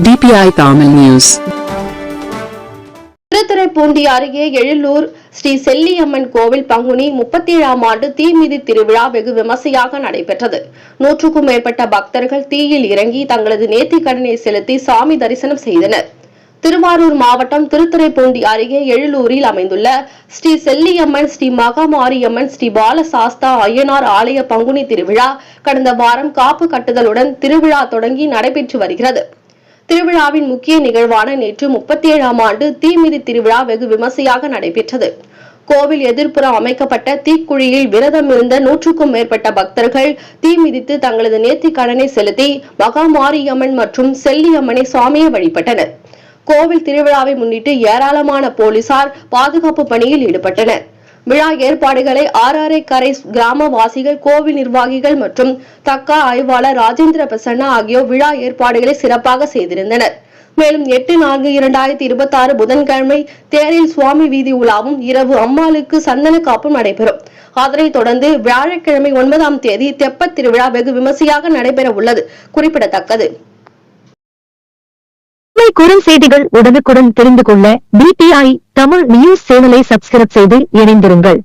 DPI Tamil News. Thiruthuraipoondi அருகே எழிலூர் ஸ்ரீ செல்லியம்மன் கோவில் பங்குனி 37ஆம் ஆண்டு தீமிதி திருவிழா வெகு விமர்சையாக நடைபெற்றது. 100க்கும் மேற்பட்ட பக்தர்கள் தீயில் இறங்கி தங்களது நேர்த்திக்கடனை செலுத்தி சாமி தரிசனம் செய்தனர். திருவாரூர் மாவட்டம் திருத்துறைப்பூண்டி அருகே எழிலூரில் அமைந்துள்ள ஸ்ரீ செல்லியம்மன், ஸ்ரீ மகாமாரியம்மன், ஸ்ரீ பாலசாஸ்தா அய்யனார் ஆலய பங்குனி திருவிழா கடந்த வாரம் காப்பு கட்டுதலுடன் திருவிழா தொடங்கி நடைபெற்று வருகிறது. திருவிழாவின் முக்கிய நிகழ்வான நேற்று 37ஆம் ஆண்டு தீமிதி திருவிழா வெகு விமர்சையாக நடைபெற்றது. கோவில் எதிர்ப்புறம் அமைக்கப்பட்ட தீக்குழியில் விரதம் இருந்த 100க்கும் மேற்பட்ட பக்தர்கள் தீ மிதித்து தங்களது நேர்த்திக் கடனை செலுத்தி மகாமாரியம்மன் மற்றும் செல்லியம்மனை சுவாமியை வழிபட்டனர். கோவில் திருவிழாவை முன்னிட்டு ஏராளமான போலீசார் பாதுகாப்பு பணியில் ஈடுபட்டனர். விழா ஏற்பாடுகளை ஆறாரைக்கரை கிராமவாசிகள், கோவில் நிர்வாகிகள் மற்றும் தக்கா ஆய்வாளர் ராஜேந்திர பிரசன்னா ஆகியோர் விழா ஏற்பாடுகளை சிறப்பாக செய்திருந்தனர். மேலும் 8/4/2026 புதன்கிழமை தேரில் சுவாமி வீதி உலாவும், இரவு அம்மாளுக்கு சந்தன காப்பும் நடைபெறும். அதனைத் தொடர்ந்து வியாழக்கிழமை 9ஆம் தேதி தெப்பத் திருவிழா வெகு விமர்சையாக நடைபெற உள்ளது குறிப்பிடத்தக்கது. குறுஞ்செய்திகள் உடனுக்குடன் தெரிந்து கொள்ள DPI தமிழ் நியூஸ் சேனலை சப்ஸ்கிரைப் செய்து இணைந்திருங்கள்.